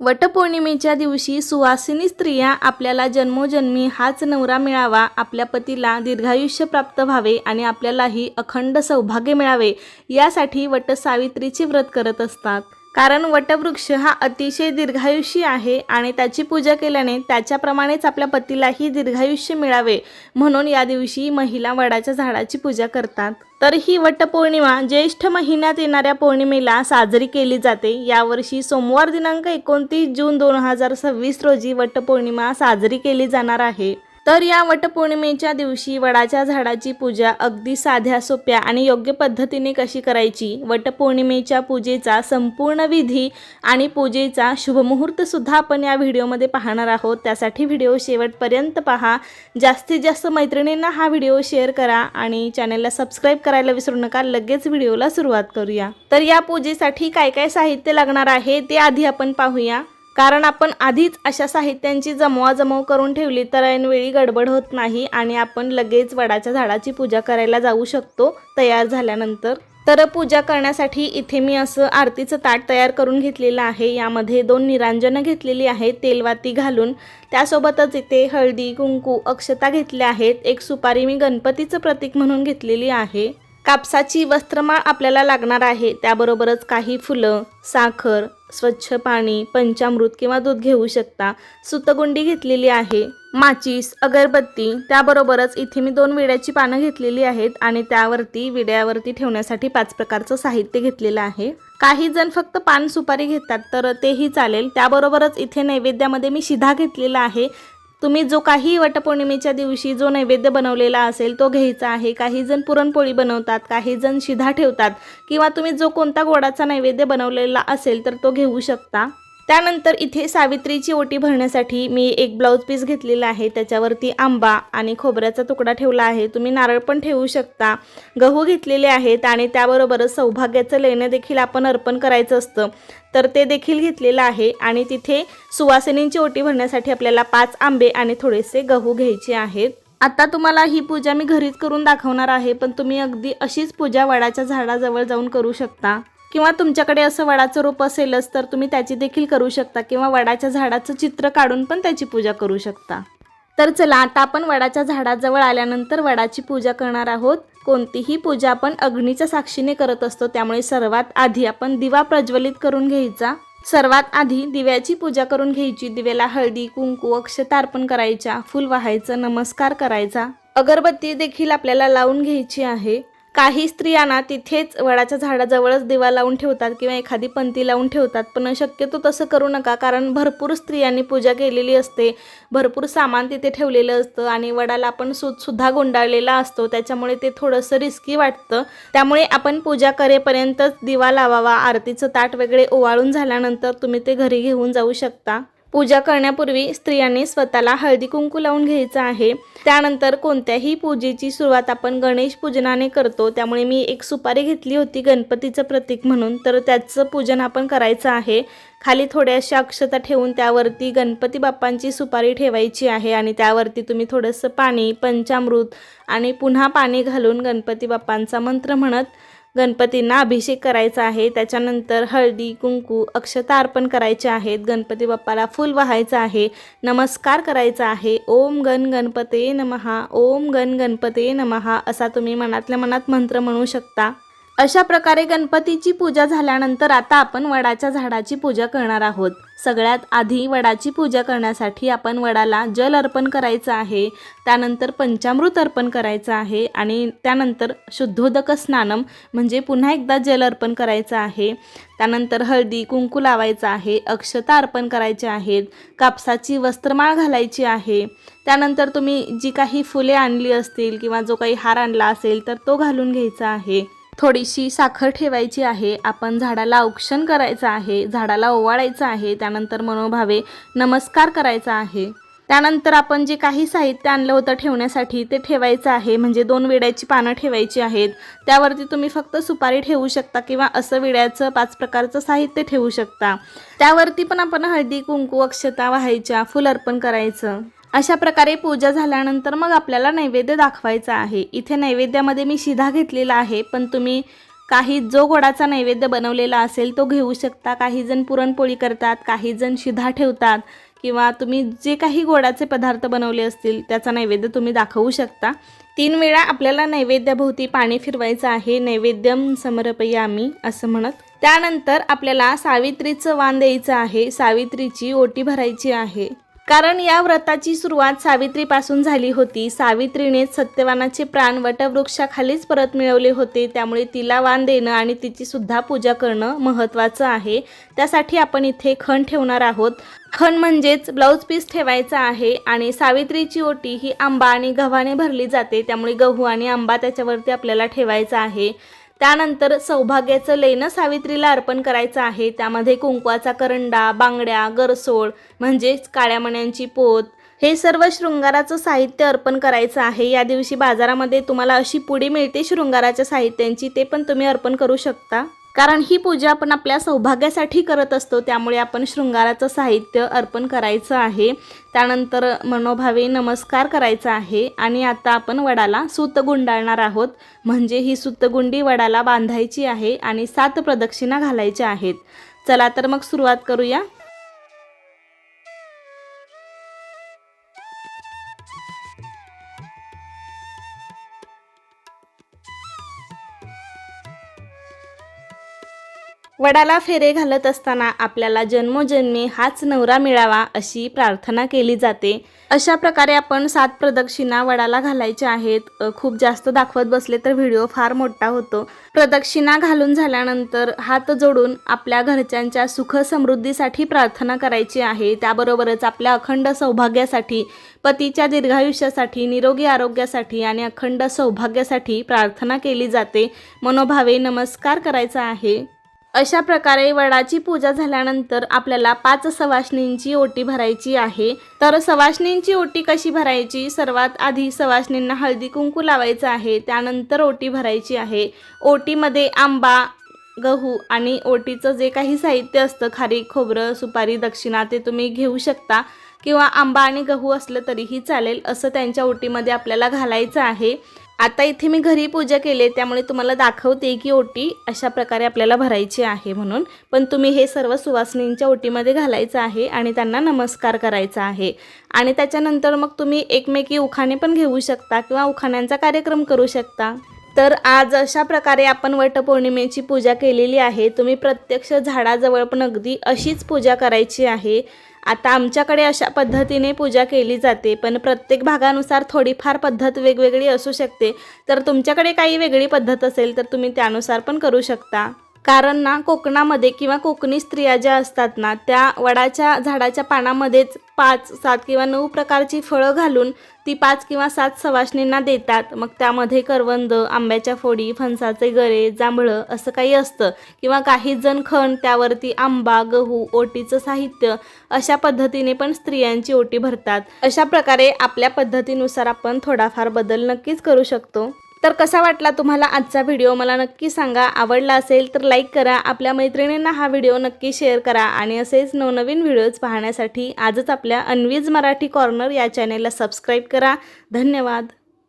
वटपौर्णिमेच्या दिवशी सुवासिनी स्त्रिया आपल्याला जन्मोजन्मी हाच नवरा मिळावा, आपल्या पतीला दीर्घायुष्य प्राप्त व्हावे आणि आपल्यालाही अखंड सौभाग्य मिळावे यासाठी वटसावित्रीचे व्रत करत असतात। कारण वटवृक्ष हा अतिशय दीर्घायुषी आहे आणि त्याची पूजा केल्याने त्याच्याप्रमाणेच आपल्या पतीलाही दीर्घायुष्य मिळावे म्हणून या दिवशी महिला वडाच्या झाडाची पूजा करतात। तर ही वटपौर्णिमा ज्येष्ठ महिन्यात येणाऱ्या पौर्णिमेला साजरी केली जाते। यावर्षी सोमवार दिनांक 29 जून 2026 रोजी वटपौर्णिमा साजरी केली जाणार आहे। तर या वटपौर्णिमेच्या दिवशी वडाच्या झाडाची पूजा अगदी साध्या सोप्या आणि योग्य पद्धतीने कशी करायची, वटपौर्णिमेच्या पूजेचा संपूर्ण विधी आणि पूजेचा शुभमुहूर्त सुद्धा आपण या व्हिडिओमध्ये पाहणार आहोत। त्यासाठी व्हिडिओ शेवटपर्यंत पहा। जास्तीत जास्त मैत्रिणींना हा व्हिडिओ शेअर करा आणि चॅनलला सबस्क्राईब करायला विसरू नका। लगेच व्हिडिओला सुरुवात करूया। तर या पूजेसाठी काय काय साहित्य लागणार आहे ते आधी आपण पाहूया। कारण आपण आधीच अशा साहित्यांची जमवाजमव करून ठेवली तर ऐनवेळी गडबड होत नाही आणि आपण लगेच वडाच्या झाडाची पूजा करायला जाऊ शकतो तयार झाल्यानंतर। तर पूजा करण्यासाठी इथे मी असं आरतीचं ताट तयार करून घेतलेलं आहे। यामध्ये 2 निरांजनं घेतलेली आहेत तेलवाती घालून। त्यासोबतच इथे हळदी, कुंकू, अक्षता घेतल्या आहेत। एक सुपारी मी गणपतीचं प्रतीक म्हणून घेतलेली आहे। कापसाची वस्त्रमाळ आपल्याला लागणार आहे। त्याबरोबरच काही फुलं, साखर, स्वच्छ पाणी, पंचामृत किंवा दूध घेऊ शकता। सुतगुंडी घेतलेली आहे, माचीस, अगरबत्ती, त्याबरोबरच इथे मी 2 विड्याची पानं घेतलेली आहेत आणि त्यावरती विड्यावरती ठेवण्यासाठी 5 प्रकारचं साहित्य घेतलेलं आहे। काही जण फक्त पान सुपारी घेतात तर तेही चालेल। त्याबरोबरच इथे नैवेद्यामध्ये मी शिधा घेतलेला आहे। तुम्ही जो काही वटपौर्णिमेच्या दिवशी जो नैवेद्य बनवलेला असेल तो घ्यायचा आहे। काही जण पुरणपोळी बनवतात, काही जण शिधा ठेवतात किंवा तुम्ही जो कोणता गोडाचा नैवेद्य बनवलेला असेल तर तो घेऊ शकता। त्यानंतर इथे सावित्रीची ओटी भरण्यासाठी मी एक ब्लाउज पीस घेतलेला आहे। त्याच्यावरती आंबा आणि खोबऱ्याचा तुकडा ठेवला आहे। तुम्ही नारळ पण ठेवू शकता। गहू घेतलेले आहेत आणि त्याबरोबरच सौभाग्याचं लेणं देखील आपण अर्पण करायचं असतं तर ते देखील घेतलेलं आहे। आणि तिथे सुवासिनींची ओटी भरण्यासाठी आपल्याला 5 आंबे आणि थोडेसे गहू घ्यायचे आहेत। आता तुम्हाला ही पूजा मी घरीच करून दाखवणार आहे, पण तुम्ही अगदी अशीच पूजा वडाच्या झाडाजवळ जाऊन करू शकता किंवा तुमच्याकडे असं वडाचं रोप असेलच तर तुम्ही त्याची देखील करू शकता किंवा वडाच्या झाडाचं चित्र काढून पण त्याची पूजा करू शकता। तर चला आता आपण वडाच्या झाडाजवळ आल्यानंतर वडाची पूजा करणार आहोत। कोणतीही पूजा आपण अग्नीच्या साक्षीने करत असतो, त्यामुळे सर्वात आधी आपण दिवा प्रज्वलित करून घ्यायचा। सर्वात आधी दिव्याची पूजा करून घ्यायची। दिव्याला हळदी, कुंकू, अक्षता अर्पण करायच्या, फूल वाहायचं, नमस्कार करायचा, अगरबत्ती देखील आपल्याला लावून घ्यायची आहे। काही स्त्रियांना तिथेच वडाच्या झाडाजवळच दिवा लावून ठेवतात किंवा एखादी पंती लावून ठेवतात, पण शक्यतो तसं करू नका। कारण भरपूर स्त्रियांनी पूजा केलेली असते, भरपूर सामान तिथे ठेवलेलं असतं आणि वडाला आपण सुद्धा गुंडाळलेला असतो, त्याच्यामुळे ते थोडंसं रिस्की वाटतं। त्यामुळे आपण पूजा करेपर्यंतच दिवा लावावा। आरतीचं ताट वगैरे ओवाळून झाल्यानंतर तुम्ही ते घरी घेऊन जाऊ शकता। पूजा करण्यापूर्वी स्त्रियांनी स्वतःला हळदी कुंकू लावून घ्यायचं आहे। त्यानंतर कोणत्याही पूजेची सुरुवात आपण गणेश पूजनाने करतो, त्यामुळे मी एक सुपारी घेतली होती गणपतीचं प्रतीक म्हणून, तर त्याचं पूजन आपण करायचं आहे। खाली थोड्याशा अक्षता ठेवून त्यावरती गणपती बाप्पांची सुपारी ठेवायची आहे आणि त्यावरती तुम्ही थोडंसं पाणी, पंचामृत आणि पुन्हा पाणी घालून गणपती बाप्पांचा मंत्र म्हणत गणपतींना अभिषेक करायचा आहे। त्याच्यानंतर हळदी, कुंकू, अक्षता अर्पण करायचे आहेत। गणपती बाप्पाला फूल वाहायचं आहे, नमस्कार करायचा आहे। ओम गण गणपते नमः, ओम गण गणपते नमः असा तुम्ही मनातल्या मनात मंत्र म्हणू शकता। अशा प्रकारे गणपतीची पूजा झाल्यानंतर आता आपण वडाच्या झाडाची पूजा करणार आहोत। सगळ्यात आधी वडाची पूजा करण्यासाठी आपण वडाला जल अर्पण करायचं आहे, त्यानंतर पंचामृत अर्पण करायचं आहे आणि त्यानंतर शुद्धोदक स्नानम म्हणजे पुन्हा एकदा जल अर्पण करायचं आहे। त्यानंतर हळदी, कुंकू लावायचं आहे, अक्षता अर्पण करायचे आहेत, कापसाची वस्त्रमाळ घालायची आहे। त्यानंतर तुम्ही जी काही फुले आणली असतील किंवा जो काही हार आणला असेल तर तो घालून घ्यायचा आहे। थोडीशी साखर ठेवायची आहे। आपण झाडाला औक्षण करायचं आहे, झाडाला ओवाळायचं आहे। त्यानंतर मनोभावे नमस्कार करायचा आहे। त्यानंतर आपण जे काही साहित्य आणलं होतं ठेवण्यासाठी ते ठेवायचं आहे, म्हणजे 2 विड्याची पानं ठेवायची आहेत। त्यावरती तुम्ही फक्त सुपारी ठेवू शकता किंवा असं विड्याचं 5 प्रकारचं साहित्य ठेवू शकता। त्यावरती पण आपण हळदी, कुंकू, अक्षता वाहायच्या, फूल अर्पण करायचं। अशा प्रकारे पूजा झाल्यानंतर मग आपल्याला नैवेद्य दाखवायचा आहे। इथे नैवेद्यामध्ये मी शिधा घेतलेला आहे, पण तुम्ही काही जो गोडाचा नैवेद्य बनवलेला असेल तो घेऊ शकता. काही जण पुरणपोळी करतात, काही जण शिधा ठेवतात किंवा तुम्ही जे काही गोडाचे पदार्थ बनवले असतील त्याचा नैवेद्य तुम्ही दाखवू शकता. 3 वेळा आपल्याला नैवेद्याभोवती पाणी फिरवायचं आहे, नैवेद्यम समर्पयामी असं म्हणत. त्यानंतर आपल्याला सावित्रीचं वाण द्यायचं आहे, सावित्रीची ओटी भरायची आहे. कारण या व्रताची सुरुवात सावित्रीपासून झाली होती. सावित्रीने सत्यवानाचे प्राण वटवृक्षाखालीच परत मिळवले होते, त्यामुळे तिला वाण देणं आणि तिची सुद्धा पूजा करणं महत्त्वाचं आहे. त्यासाठी आपण इथे खण ठेवणार आहोत. खण म्हणजेच ब्लाऊज पीस ठेवायचा आहे आणि सावित्रीची ओटी ही आंबा आणि गव्हाने भरली जाते, त्यामुळे गहू आणि आंबा त्याच्यावरती आपल्याला ठेवायचा आहे. त्यानंतर सौभाग्याचं लेणं सावित्रीला अर्पण करायचं आहे. त्यामध्ये कुंकवाचा करंडा, बांगड्या, गरसोळ म्हणजेच काळ्या मण्यांची पोत हे सर्व शृंगाराचं साहित्य अर्पण करायचं आहे. या दिवशी बाजारामध्ये तुम्हाला अशी पुडी मिळते शृंगाराच्या साहित्यांची, ते पण तुम्ही अर्पण करू शकता. कारण ही पूजा आपण आपल्या सौभाग्यासाठी करत असतो, त्यामुळे आपण शृंगाराचं साहित्य अर्पण करायचं आहे. त्यानंतर मनोभावे नमस्कार करायचा आहे आणि आता आपण वडाला सूत गुंडाळणार आहोत. म्हणजे ही सूतगुंडी वडाला बांधायची आहे आणि 7 प्रदक्षिणा घालायच्या आहेत. चला तर मग सुरुवात करूया. वडाला फेरे घालत असताना आपल्याला जन्मोजन्मी हाच नवरा मिळावा अशी प्रार्थना केली जाते. अशा प्रकारे आपण 7 प्रदक्षिणा वडाला घालायच्या आहेत. खूप जास्त दाखवत बसले तर व्हिडिओ फार मोठा होतो. प्रदक्षिणा घालून झाल्यानंतर हात जोडून आपल्या घरच्यांच्या सुख समृद्धीसाठी प्रार्थना करायची आहे. त्याबरोबरच आपल्या अखंड सौभाग्यासाठी, पतीच्या दीर्घायुष्यासाठी, निरोगी आरोग्यासाठी आणि अखंड सौभाग्यासाठी प्रार्थना केली जाते. मनोभावे नमस्कार करायचा आहे. अशा प्रकारे वडाची पूजा झाल्यानंतर आपल्याला 5 सवाष्णींची ओटी भरायची आहे. तर सवाष्णींची ओटी कशी भरायची? सर्वात आधी सवाष्णींना हळदी कुंकू लावायचं आहे, त्यानंतर ओटी भरायची आहे. ओटीमध्ये आंबा, गहू आणि ओटीचं जे काही साहित्य असतं, खारीक, खोबरं, सुपारी, दक्षिणा, ते तुम्ही घेऊ शकता किंवा आंबा आणि गहू असलं तरीही चालेल. असं त्यांच्या ओटीमध्ये आपल्याला घालायचं आहे. आता इथे मी घरी पूजा केली त्यामुळे तुम्हाला दाखवते की ओटी अशा प्रकारे आपल्याला भरायची आहे म्हणून. पण तुम्ही हे सर्व सुवासिनींच्या ओटीमध्ये घालायचं आहे आणि त्यांना नमस्कार करायचा आहे. आणि त्याच्यानंतर मग तुम्ही एकमेकी उखाणे पण घेऊ शकता किंवा उखाण्यांचा कार्यक्रम करू शकता. तर आज अशा प्रकारे आपण वटपौर्णिमेची पूजा केलेली आहे. तुम्ही प्रत्यक्ष झाडाजवळ पण अगदी अशीच पूजा करायची आहे. आता आमच्याकडे अशा पद्धतीने पूजा केली जाते, पण प्रत्येक भागानुसार थोडीफार पद्धत वेगवेगळी असू शकते. तर तुमच्याकडे काही वेगळी पद्धत असेल तर तुम्ही त्यानुसार पण करू शकता. कारण ना कोकणामध्ये किंवा कोकणी स्त्रिया ज्या असतात ना, त्या वडाच्या झाडाच्या पानामध्येच 5, 7 किंवा 9 प्रकारची फळं घालून ती 5 किंवा 7 सवाष्णींना देतात. मग त्यामध्ये करवंद, आंब्याच्या फोडी, फणसाचे गरे, जांभळं असं काही असतं किंवा काही जण खण, त्यावरती आंबा, गहू, ओटीचं साहित्य अशा पद्धतीने पण स्त्रियांची ओटी भरतात. अशा प्रकारे आपल्या पद्धतीनुसार आपण थोडाफार बदल नक्कीच करू शकतो. तर कसा वाटला तुम्हाला आजचा व्हिडिओ मला नक्की सांगा. आवडला असेल तर लाईक करा, आपल्या मैत्रिणींना हा व्हिडिओ नक्की शेअर करा आणि असेच नवनवीन व्हिडिओज पाहण्यासाठी आजच आपल्या अन्वीज मराठी कॉर्नर या चॅनेलला सबस्क्राईब करा. धन्यवाद.